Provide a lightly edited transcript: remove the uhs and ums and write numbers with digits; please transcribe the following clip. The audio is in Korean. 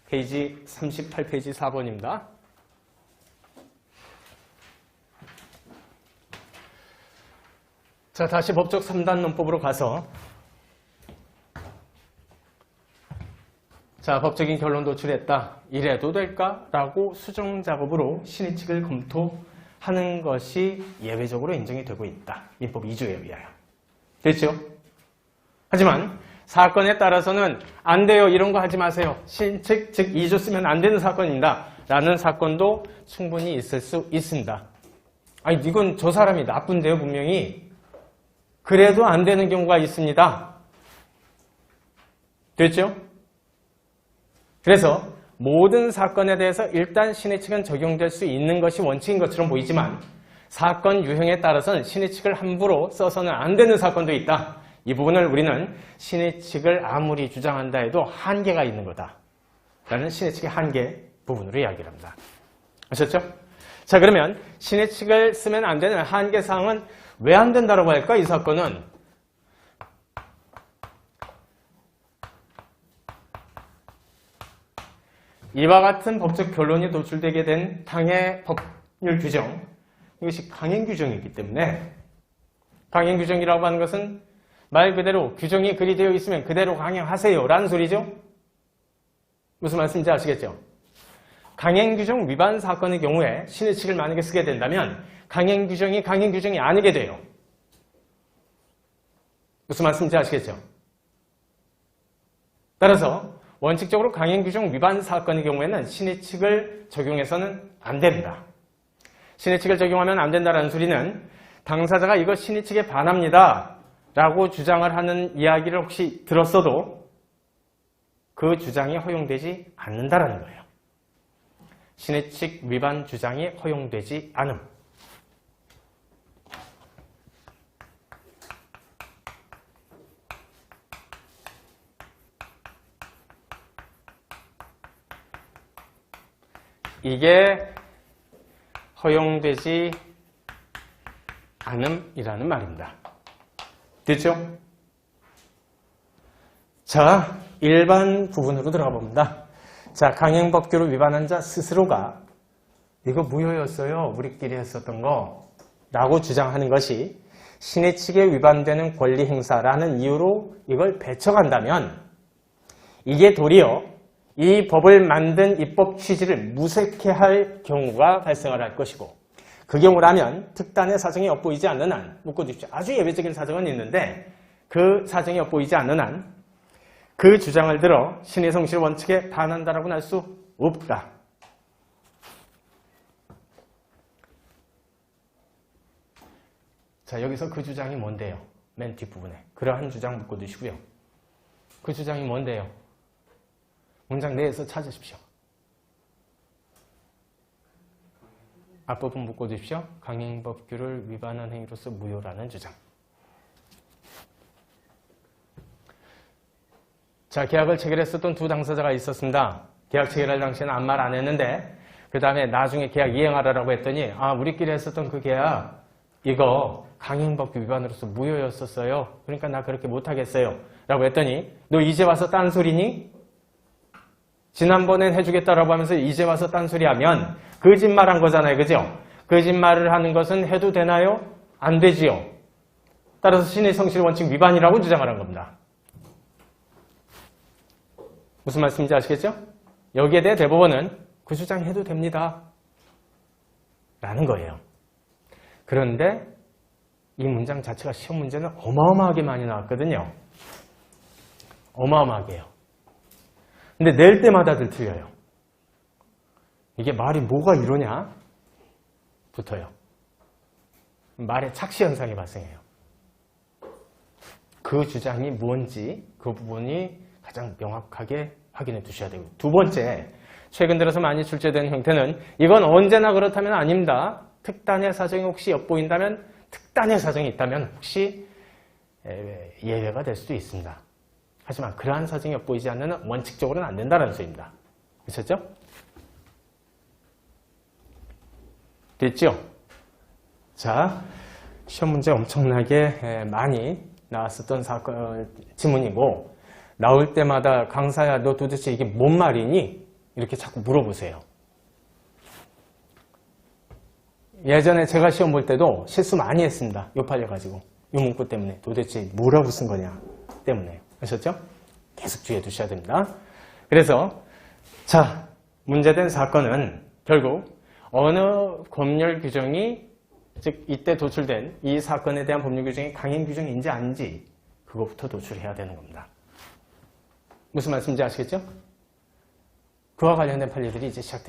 페이지 38페이지 4번입니다. 자, 다시 법적 3단 논법으로 가서 자, 법적인 결론 도출했다. 이래도 될까? 라고 수정 작업으로 신의칙을 검토하는 것이 예외적으로 인정이 되고 있다. 민법 2조에 의하여. 됐죠? 하지만 사건에 따라서는 안 돼요. 이런 거 하지 마세요. 신의칙, 즉 2조 쓰면 안 되는 사건입니다. 라는 사건도 충분히 있을 수 있습니다. 아니, 이건 저 사람이 나쁜데요, 분명히. 그래도 안 되는 경우가 있습니다. 됐죠? 그래서 모든 사건에 대해서 일단 신의칙은 적용될 수 있는 것이 원칙인 것처럼 보이지만 사건 유형에 따라서는 신의칙을 함부로 써서는 안 되는 사건도 있다. 이 부분을 우리는 신의칙을 아무리 주장한다 해도 한계가 있는 거다. 라는 신의칙의 한계 부분으로 이야기를 합니다. 아셨죠? 자, 그러면 신의칙을 쓰면 안 되는 한계사항은 왜 안 된다고 할까? 이 사건은 이와 같은 법적 결론이 도출되게 된 당해 법률 규정, 이것이 강행 규정이기 때문에 강행 규정이라고 하는 것은 말 그대로 규정이 그리 되어 있으면 그대로 강행하세요 라는 소리죠. 무슨 말씀인지 아시겠죠? 강행 규정 위반 사건의 경우에 신의칙을 만약에 쓰게 된다면 강행 규정이 강행 규정이 아니게 돼요. 무슨 말씀인지 아시겠죠? 따라서 원칙적으로 강행 규정 위반 사건의 경우에는 신의칙을 적용해서는 안 됩니다. 신의칙을 적용하면 안 된다는 소리는 당사자가 이거 신의칙에 반합니다 라고 주장을 하는 이야기를 혹시 들었어도 그 주장이 허용되지 않는다는 거예요. 신의칙 위반 주장이 허용되지 않음. 이게 허용되지 않음이라는 말입니다. 됐죠? 자, 일반 부분으로 들어가 봅니다. 자, 강행법규를 위반한 자 스스로가 이거 무효였어요. 우리끼리 했었던 거 라고 주장하는 것이 신의칙에 위반되는 권리 행사라는 이유로 이걸 배척한다면 이게 도리어 이 법을 만든 입법 취지를 무색해 할 경우가 발생을 할 것이고 그 경우라면 특단의 사정이 엿보이지 않는 한 묶어주십시오. 아주 예외적인 사정은 있는데 그 사정이 엿보이지 않는 한 그 주장을 들어 신의 성실 원칙에 반한다라고는 할 수 없다. 자, 여기서 그 주장이 뭔데요? 맨 뒷부분에 그러한 주장 묶어두시고요. 그 주장이 뭔데요? 문장 내에서 찾으십시오. 앞부분 묶어두십시오. 강행법규를 위반한 행위로서 무효라는 주장. 자, 계약을 체결했었던 두 당사자가 있었습니다. 계약 체결할 당시에는 아무 말 안 했는데 그 다음에 나중에 계약 이행하라고 했더니 아, 우리끼리 했었던 그 계약 이거 강행법규 위반으로서 무효였었어요. 그러니까 나 그렇게 못하겠어요. 라고 했더니 너 이제 와서 딴소리니? 지난번엔 해주겠다라고 하면서 이제 와서 딴소리 하면 거짓말한 거잖아요. 그죠? 거짓말을 하는 것은 해도 되나요? 안 되지요. 따라서 신의 성실 원칙 위반이라고 주장을 한 겁니다. 무슨 말씀인지 아시겠죠? 여기에 대해 대법원은 그 주장 해도 됩니다. 라는 거예요. 그런데 이 문장 자체가 시험 문제는 어마어마하게 많이 나왔거든요. 어마어마하게요. 근데 낼 때마다들 틀려요. 이게 말이 뭐가 이러냐? 붙어요. 말의 착시 현상이 발생해요. 그 주장이 뭔지 그 부분이 가장 명확하게 확인해 두셔야 되고 두 번째, 최근 들어서 많이 출제된 형태는 이건 언제나 그렇다면 아닙니다. 특단의 사정이 혹시 엿보인다면 특단의 사정이 있다면 혹시 예외가 될 수도 있습니다. 하지만 그러한 사정이 엿보이지 않는 한 원칙적으로는 안 된다는 소리입니다. 그렇죠? 됐죠? 자, 시험 문제 엄청나게 많이 나왔었던 지문이고 나올 때마다 강사야 너 도대체 이게 뭔 말이니? 이렇게 자꾸 물어보세요. 예전에 제가 시험 볼 때도 실수 많이 했습니다. 요팔려가지고 이 문구 때문에 도대체 뭐라고 쓴 거냐 때문에. 아셨죠? 계속 주의해 두셔야 됩니다. 그래서 자, 문제된 사건은 결국 어느 법률 규정이, 즉 이때 도출된 이 사건에 대한 법률 규정이 강행 규정인지 아닌지 그것부터 도출해야 되는 겁니다. 무슨 말씀인지 아시겠죠? 그와 관련된 판례들이 이제 시작된다.